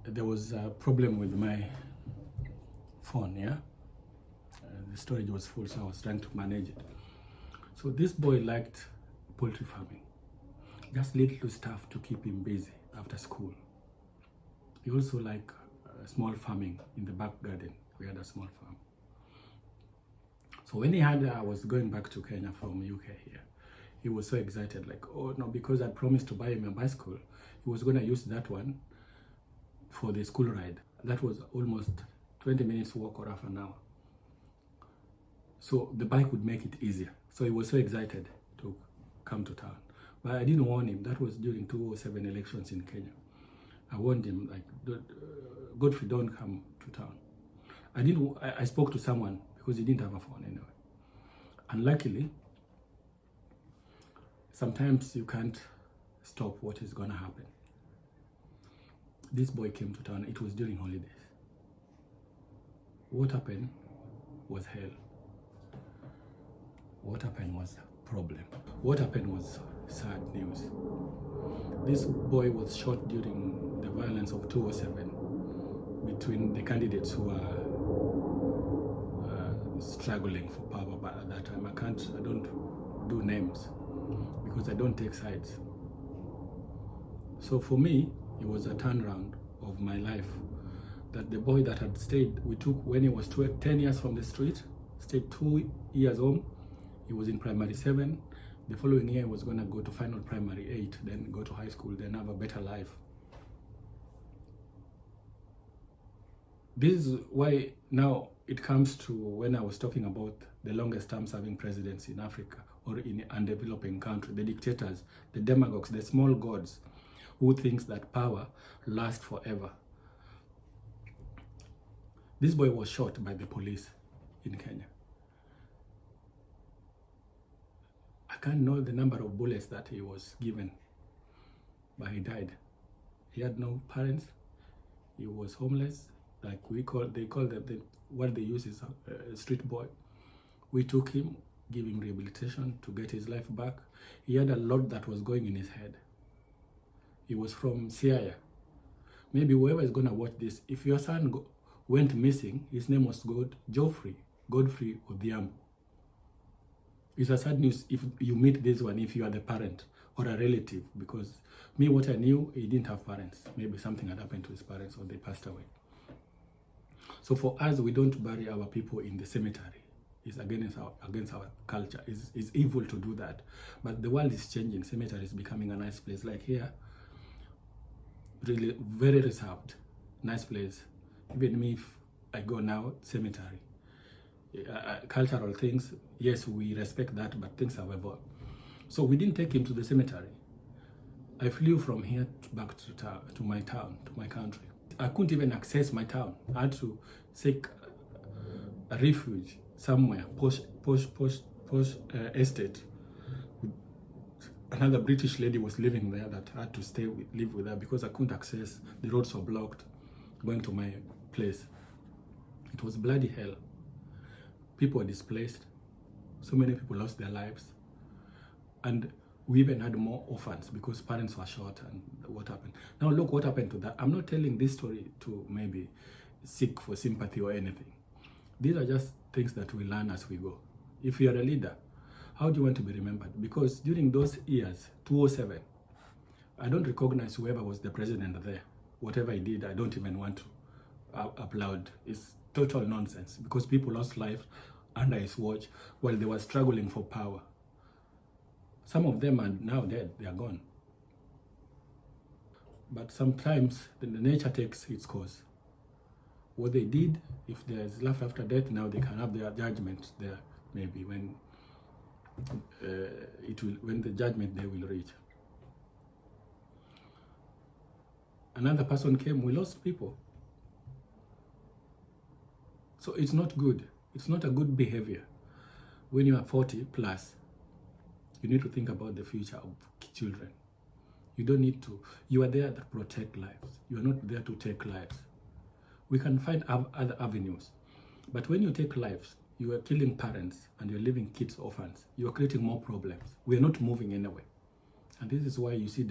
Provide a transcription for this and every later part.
there was a problem with my phone, yeah? The storage was full, so I was trying to manage it. So this boy liked poultry farming, just little stuff to keep him busy after school. He also liked small farming in the back garden. We had a small farm. So when I was going back to Kenya from UK here, he was so excited, like, oh no, because I promised to buy him a bicycle, he was going to use that one for the school ride. That was almost 20 minutes walk or half an hour. So the bike would make it easier. So he was so excited to come to town. But I didn't warn him. That was during 2007 elections in Kenya. I warned him, like, Godfrey, don't come to town. I spoke to someone because he didn't have a phone anyway. And luckily, sometimes you can't stop what is going to happen. This boy came to town. It was during holidays. What happened was hell. What happened was a problem. What happened was sad news. This boy was shot during the violence of 2007 between the candidates who are struggling for power. But at that time, I don't do names because I don't take sides. So for me, it was a turnaround of my life. That the boy that had stayed, we took when he was 10 years from the street, stayed 2 years home. He was in primary 7. The following year, he was going to go to final primary 8, then go to high school, then have a better life. This is why now it comes to when I was talking about the longest term serving presidents in Africa or in undeveloping country, the dictators, the demagogues, the small gods who thinks that power lasts forever. This boy was shot by the police in Kenya. I can't know the number of bullets that he was given, but he died. He had no parents. He was homeless. Like they call them, what they use is a street boy. We took him, give him rehabilitation to get his life back. He had a lot that was going in his head. He was from Siaya. Maybe whoever is going to watch this, if your son went missing, his name was Godfrey Odhiambo. It's a sad news if you meet this one, if you are the parent or a relative, because me, what I knew, he didn't have parents. Maybe something had happened to his parents or they passed away. So for us, we don't bury our people in the cemetery. It's against our culture. It's evil to do that. But the world is changing. Cemetery is becoming a nice place. Like here, really very reserved, nice place. Even me, if I go now, cemetery. Cultural things, yes, we respect that, but things have evolved. So we didn't take him to the cemetery. I flew from here back to my town, to my country. I couldn't even access my town. I had to seek a refuge somewhere, posh estate. Another British lady was living there that I had to live with her because I couldn't access. The roads were blocked going to my place. It was bloody hell. People were displaced. So many people lost their lives. And we even had more orphans because parents were shot and what happened. Now look what happened to that. I'm not telling this story to maybe seek for sympathy or anything. These are just things that we learn as we go. If you are a leader, how do you want to be remembered? Because during those years, 2007, I don't recognize whoever was the president there. Whatever he did, I don't even want to applaud. It's total nonsense because people lost life under his watch while they were struggling for power. Some of them are now dead, they are gone. But sometimes the nature takes its course. What they did, if there is life after death, now they can have their judgment there, maybe when the judgment day will reach. Another person came, we lost people. So it's not good. It's not a good behavior. When you are 40 plus, you need to think about the future of children. You don't need to. You are there to protect lives. You are not there to take lives. We can find other avenues. But when you take lives, you are killing parents and you're leaving kids orphans. You are creating more problems. We are not moving anywhere. And this is why you see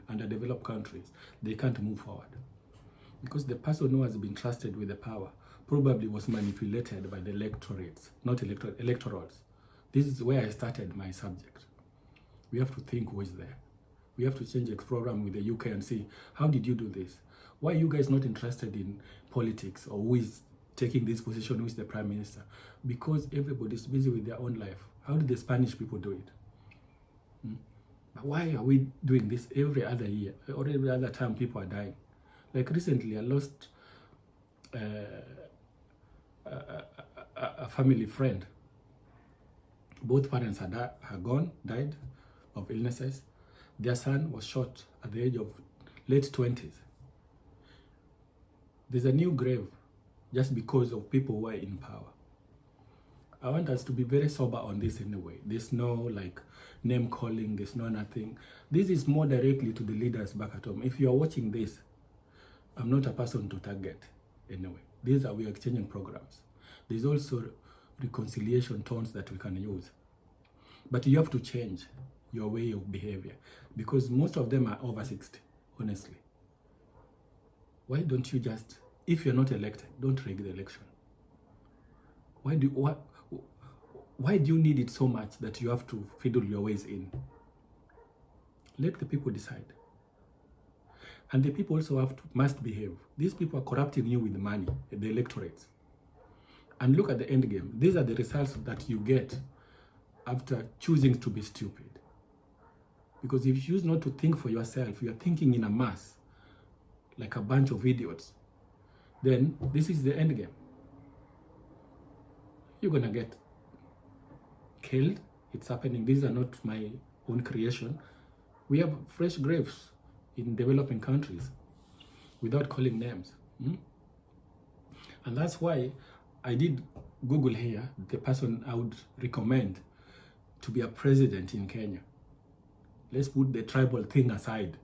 underdeveloped countries, they can't move forward. because the person who has been trusted with the power probably was manipulated by the electorates, not electorals. This is where I started my subject. We have to think who is there. We have to change the program with the UK and see, how did you do this? Why are you guys not interested in politics, or who is taking this position, who is the prime minister? Because everybody's busy with their own life. How did the Spanish people do it? Why are we doing this every other year or every other time people are dying? Like recently, I lost a family friend. Both parents had died of illnesses. Their son was shot at the age of late 20s. There's a new grave just because of people who are in power. I want us to be very sober on this anyway. There's no like name calling, there's no nothing. This is more directly to the leaders back at home. If you are watching this, I'm not a person to target anyway. We are exchanging programs. There's also reconciliation tones that we can use. But you have to change your way of behavior, because most of them are over 60, honestly. Why don't you just, if you're not elected, don't rig the election? Why do you need it so much that you have to fiddle your ways in? Let the people decide. And the people also must behave. These people are corrupting you with money, the electorates. And look at the end game. These are the results that you get after choosing to be stupid. Because if you choose not to think for yourself, you are thinking in a mass, like a bunch of idiots, then this is the end game. You're gonna get killed. It's happening. These are not my own creation. We have fresh graves in developing countries without calling names. And that's why I did Google here the person I would recommend to be a president in Kenya. Let's put the tribal thing aside.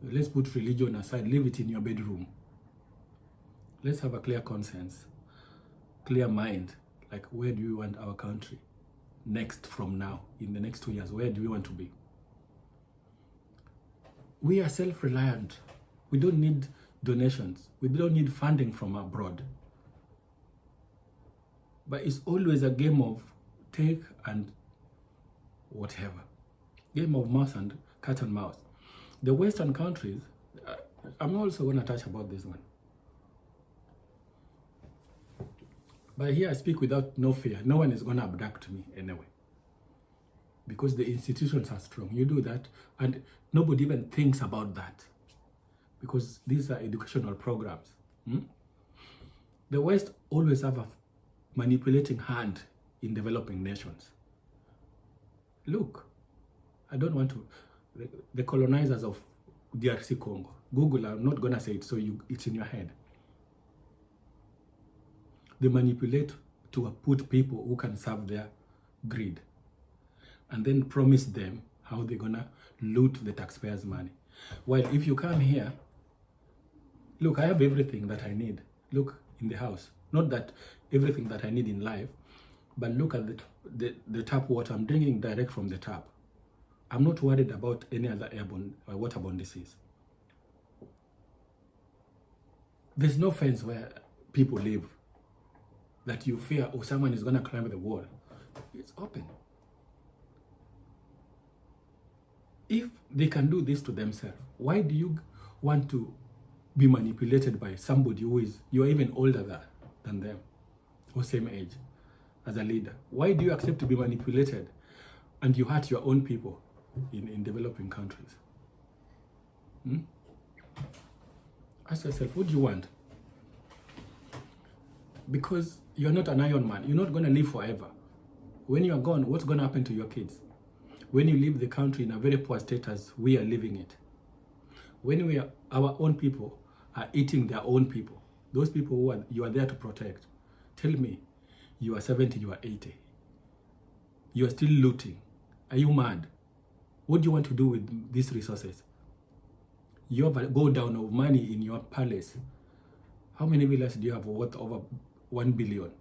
Let's put religion aside. Leave it in your bedroom. Let's have a clear conscience, clear mind. Like, where do we want our country next from now, in the next 2 years? Where do we want to be? We are self-reliant. We don't need donations. We don't need funding from abroad. But it's always a game of take and whatever. Game of mouse and cat and mouse. The Western countries, I'm also going to touch about this one. But here I speak without no fear. No one is going to abduct me anyway. Because the institutions are strong. You do that and nobody even thinks about that. Because these are educational programs. The West always have a manipulating hand in developing nations. Look, I don't want to, the colonizers of DRC Congo, Google, I'm not going to say it, so it's in your head. They manipulate to put people who can serve their greed and then promise them how they're going to loot the taxpayers' money. While if you come here, look, I have everything that I need. Look in the house. Not that everything that I need in life, but look at the tap water. I'm drinking direct from the tap. I'm not worried about any other airborne or waterborne disease. There's no fence where people live that you fear, or someone is going to climb the wall. It's open. If they can do this to themselves, why do you want to be manipulated by somebody who is, you're even older than them, or same age as a leader? Why do you accept to be manipulated and you hurt your own people in developing countries? Ask yourself, what do you want? Because you're not an Iron Man. You're not going to live forever. When you're gone, what's going to happen to your kids? When you leave the country in a very poor state as we are living it. When our own people are eating their own people, those people who you are there to protect, tell me, you are 70, you are 80. You are still looting. Are you mad? What do you want to do with these resources? You have a go down of money in your palace. How many villas do you have worth over 1 billion?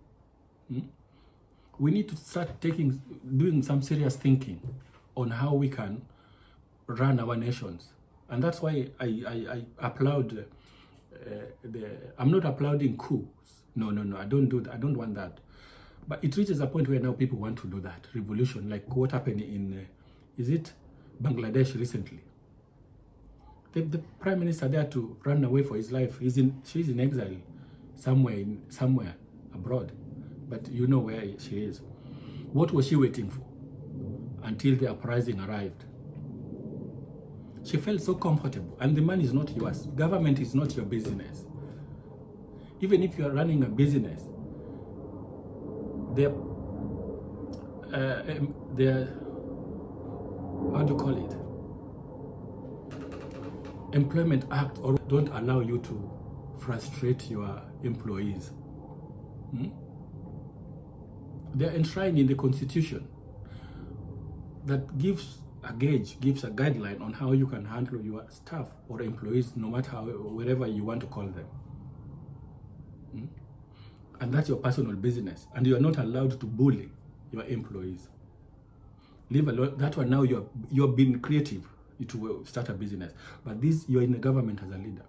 We need to start doing some serious thinking on how we can run our nations. And that's why I applaud I'm not applauding coups. No, I don't do that. I don't want that. But it reaches a point where now people want to do that revolution, like what happened in, is it Bangladesh recently? The prime minister there to run away for his life. She's in exile somewhere abroad, but you know where she is. What was she waiting for until the uprising arrived? She felt so comfortable, and the money is not yours. Government is not your business. Even if you are running a business, the how do you call it? Employment Act or don't allow you to frustrate your employees. They are enshrined in the Constitution that gives a gauge, gives a guideline on how you can handle your staff or employees, no matter wherever you want to call them. And that's your personal business, and you are not allowed to bully your employees. Leave alone that one. Now you're being creative to start a business, but this, you're in the government as a leader.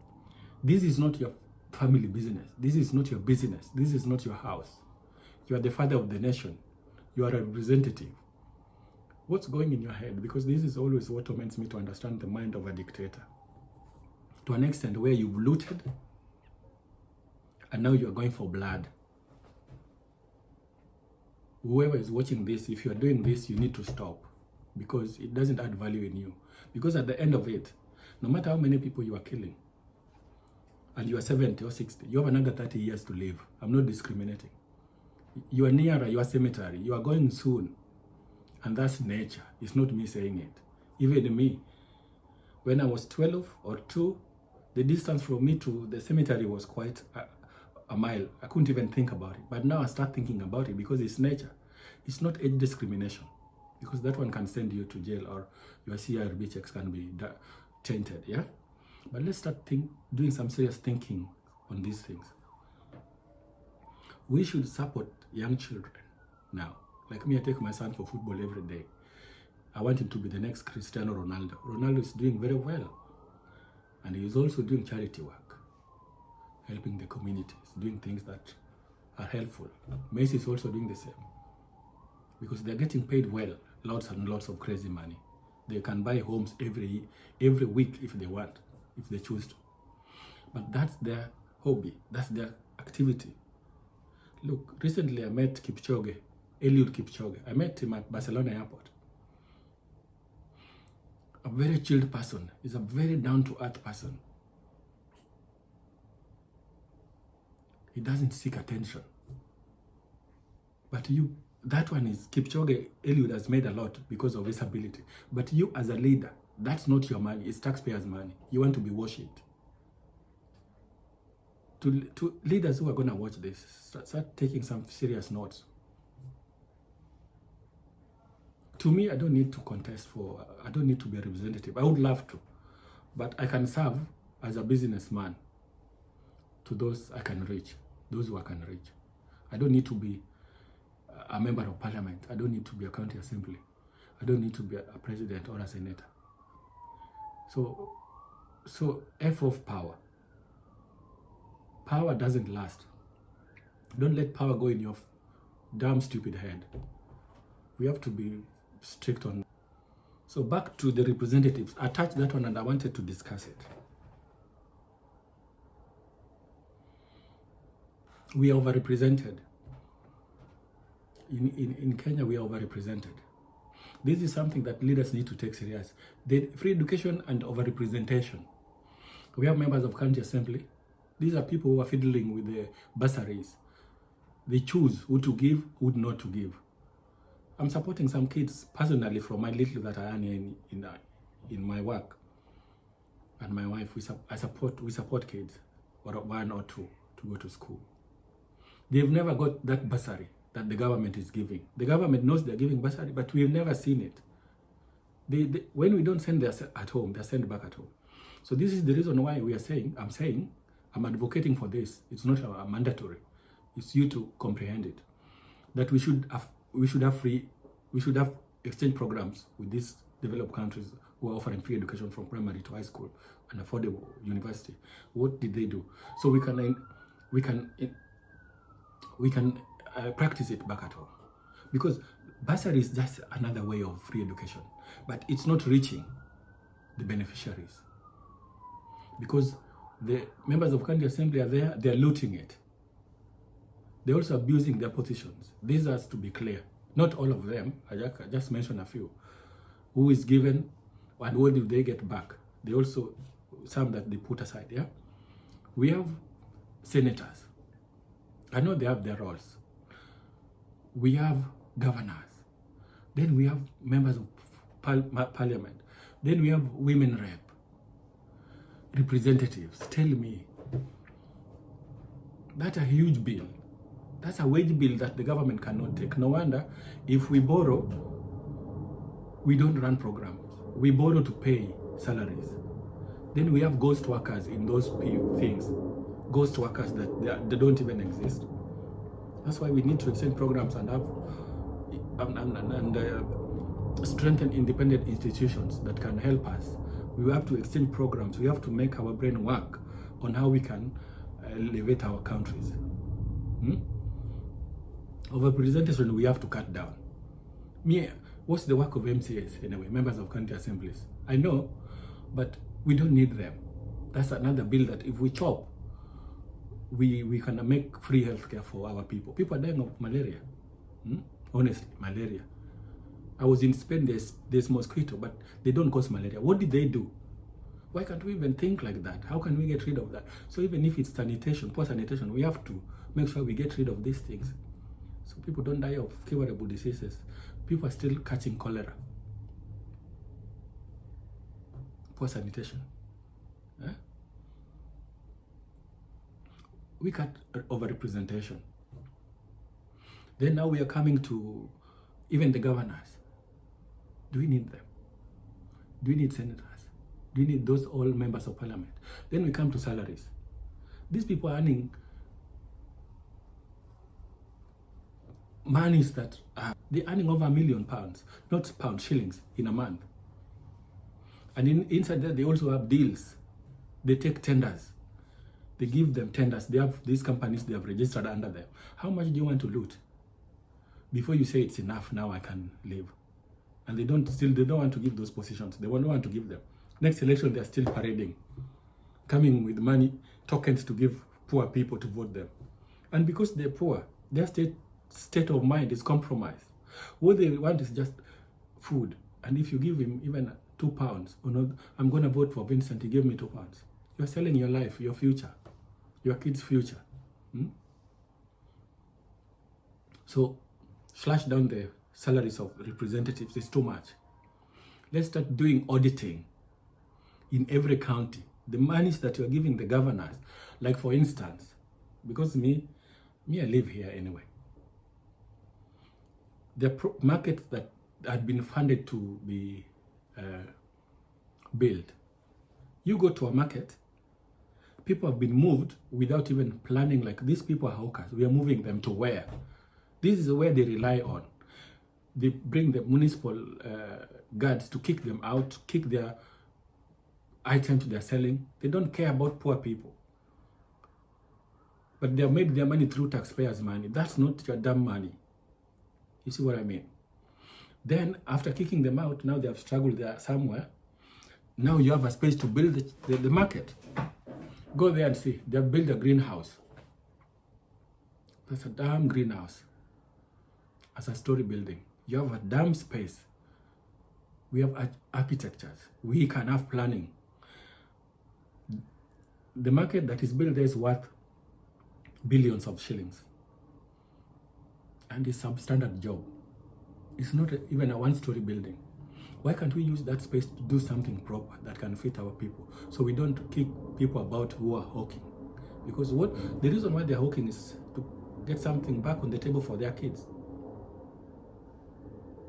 This is not your family business. This is not your business. This is not your house. You are the father of the nation. You are a representative. What's going in your head? Because this is always what torments me, to understand the mind of a dictator, to an extent where you've looted and now you're going for blood. Whoever is watching this, if you're doing this, you need to stop, because it doesn't add value in you. Because at the end of it, no matter how many people you are killing, and you are 70 or 60, you have another 30 years to live. I'm not discriminating. You are nearer your cemetery. You are going soon. And that's nature. It's not me saying it. Even me, when I was 12 or 2, the distance from me to the cemetery was quite a mile. I couldn't even think about it. But now I start thinking about it, because it's nature. It's not age discrimination, because that one can send you to jail, or your CRB checks can be tainted, yeah? But let's start doing some serious thinking on these things. We should support young children now. Like me, I take my son for football every day. I want him to be the next Cristiano Ronaldo. Ronaldo is doing very well. And he is also doing charity work, helping the communities, doing things that are helpful. Messi is also doing the same, because they're getting paid well, lots and lots of crazy money. They can buy homes every week if they want, if they choose to. But that's their hobby, that's their activity. Look, recently I met Kipchoge, Eliud Kipchoge. I met him at Barcelona airport. A very chilled person. He's a very down-to-earth person. He doesn't seek attention. But you, that one is, Kipchoge, Eliud has made a lot because of his ability. But you as a leader, that's not your money, it's taxpayers' money. You want to be worshipped. To leaders who are going to watch this, start taking some serious notes. To me, I don't need to contest for, I don't need to be a representative. I would love to, but I can serve as a businessman to those I can reach, those who I can reach. I don't need to be a member of parliament. I don't need to be a county assembly. I don't need to be a president or a senator. So F of power. Power doesn't last. Don't let power go in your damn stupid head. We have to be strict on. So back to the representatives. I touched that one and I wanted to discuss it. We are overrepresented. In Kenya, we are overrepresented. This is something that leaders need to take serious. The free education and overrepresentation. We have members of county assembly. These are people who are fiddling with the bursaries. They choose who to give, who not to give. I'm supporting some kids personally from my little that I earn in my work. And my wife, we support kids, or 1 or 2, to go to school. They've never got that bursary that the government is giving. The government knows they're giving bursary, but we've never seen it. When we don't send them at home, they're sent back at home. So this is the reason why I'm advocating for this. It's not a mandatory. It's you to comprehend it. That we should have exchange programs with these developed countries who are offering free education from primary to high school and affordable university. What did they do? So we can practice it back at home, because bursary is just another way of free education, but it's not reaching the beneficiaries, because the members of county assembly are there, they're looting it. They're also abusing their positions. This has to be clear. Not all of them, I just mentioned a few. Who is given and what do they get back? They also, some that they put aside, yeah? We have senators. I know they have their roles. We have governors. Then we have members of parliament. Then we have women rep, representatives. Tell me, that's a huge bill. That's a wage bill that the government cannot take. No wonder if we borrow, we don't run programs. We borrow to pay salaries. Then we have ghost workers in those things. Ghost workers that they don't even exist. That's why we need to extend programs and have strengthen independent institutions that can help us. We have to extend programs. We have to make our brain work on how we can elevate our countries. Overrepresentation we have to cut down. What's the work of MCAs anyway, members of county assemblies? I know, but we don't need them. That's another bill that if we chop, we can make free healthcare for our people. People are dying of malaria. Honestly, malaria. I was in Spain, there's mosquito, but they don't cause malaria. What did they do? Why can't we even think like that? How can we get rid of that? So even if it's sanitation, poor sanitation, we have to make sure we get rid of these things. So people don't die of curable diseases. People are still catching cholera. Poor sanitation. We cut overrepresentation. Then now we are coming to even the governors. Do we need them? Do we need senators? Do we need those all members of parliament? Then we come to salaries. These people are earning monies that they're earning over £1 million, not pounds, shillings in a month. And inside that, they also have deals. They take tenders. They give them tenders. They have these companies they have registered under them. How much do you want to loot? Before you say it's enough, now I can leave. And they don't want to give those positions. They don't want to give them. Next election, they're still parading, coming with money, tokens to give poor people to vote them. And because they're poor, their state of mind is compromised. What they want is just food. And if you give him even £2, or not, I'm going to vote for Vincent, he gave me £2. You're selling your life, your future, your kids' future. So, slash down the salaries of representatives is too much. Let's start doing auditing in every county. The monies that you're giving the governors, like for instance, because me I live here anyway. The markets that had been funded to be built. You go to a market, people have been moved without even planning, like these people are hawkers. We are moving them to where? This is where they rely on. They bring the municipal guards to kick them out, kick their items they're selling. They don't care about poor people. But they have made their money through taxpayers' money. That's not your damn money. You see what I mean? Then, after kicking them out, now they have struggled there somewhere. Now you have a space to build the market. Go there and see. They have built a greenhouse. That's a damn greenhouse. As a story building. You have a damn space. We have architectures. We can have planning. The market that is built there is worth billions of shillings. And it's a substandard job. It's not even a one-story building. Why can't we use that space to do something proper that can fit our people? So we don't kick people about who are hawking. Because the reason why they're hawking is to get something back on the table for their kids.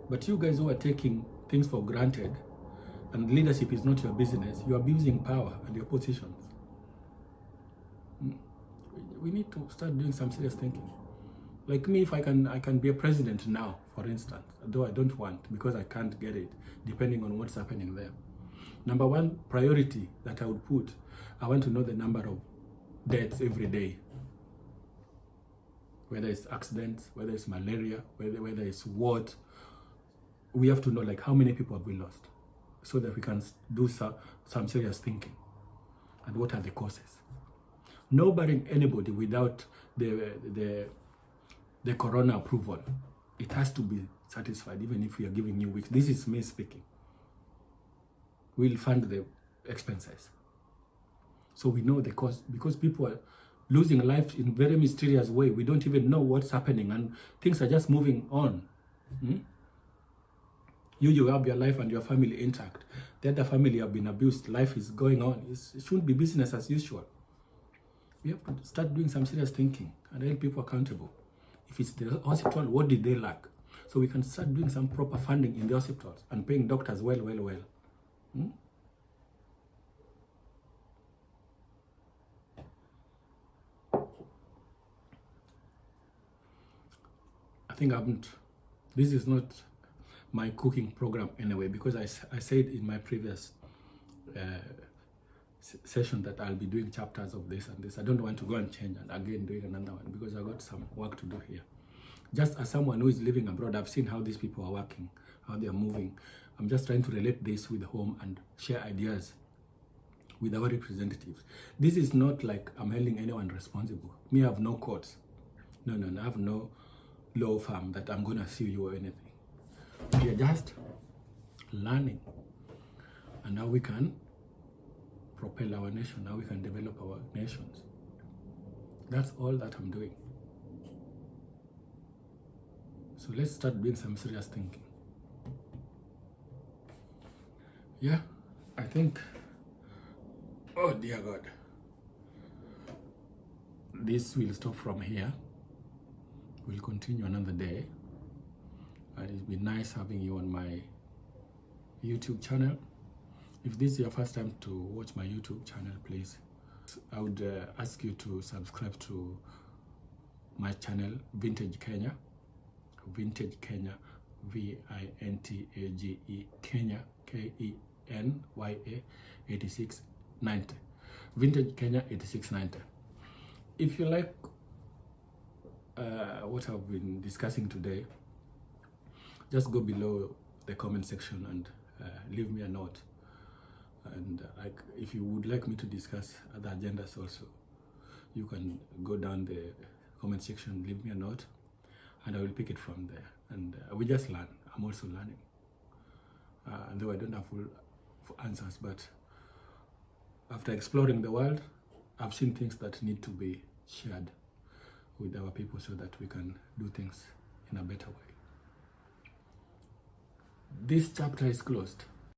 But you guys who are taking things for granted, and leadership is not your business, you're abusing power and your positions. We need to start doing some serious thinking. Like me, if I can be a president now, for instance, though I don't want, because I can't get it, depending on what's happening there. Number one priority that I would put, I want to know the number of deaths every day. Whether it's accidents, whether it's malaria, whether it's what. We have to know, like, how many people have we lost, so that we can do some serious thinking. And what are the causes? No burying anybody without the corona approval. It has to be satisfied, even if we are giving you weeks. This is me speaking. We'll fund the expenses. So we know the cost, because people are losing life in very mysterious way. We don't even know what's happening, and things are just moving on. You have your life and your family intact. The other family have been abused. Life is going on. It shouldn't be business as usual. We have to start doing some serious thinking and hold people accountable. If it's the hospital, what did they lack? So we can start doing some proper funding in the hospitals and paying doctors well. I think this is not my cooking program anyway, because I said in my previous session that I'll be doing chapters of this and this. I don't want to go and change and again doing another one, because I've got some work to do here. Just as someone who is living abroad, I've seen how these people are working, how they are moving. I'm just trying to relate this with home and share ideas with our representatives. This is not like I'm holding anyone responsible. Me, I have no courts. No, I have no law firm that I'm going to sue you or anything. We are just learning, and now we can propel our nation, now we can develop our nations. That's all that I'm doing. So let's start doing some serious thinking. Yeah, I think, oh dear God, this will stop from here. We'll continue another day. And it's been nice having you on my YouTube channel. If this is your first time to watch my YouTube channel, please, I would ask you to subscribe to my channel, Vintage Kenya. Vintage Kenya, V-I-N-T-A-G-E, Kenya, K-E-N-Y-A, 8690. Vintage Kenya 8690. If you like what I've been discussing today, just go below the comment section and leave me a note. And if you would like me to discuss other agendas also, you can go down the comment section, leave me a note, and I will pick it from there. And we just learn. I'm also learning. Though I don't have full answers, but after exploring the world, I've seen things that need to be shared with our people so that we can do things in a better way. This chapter is closed.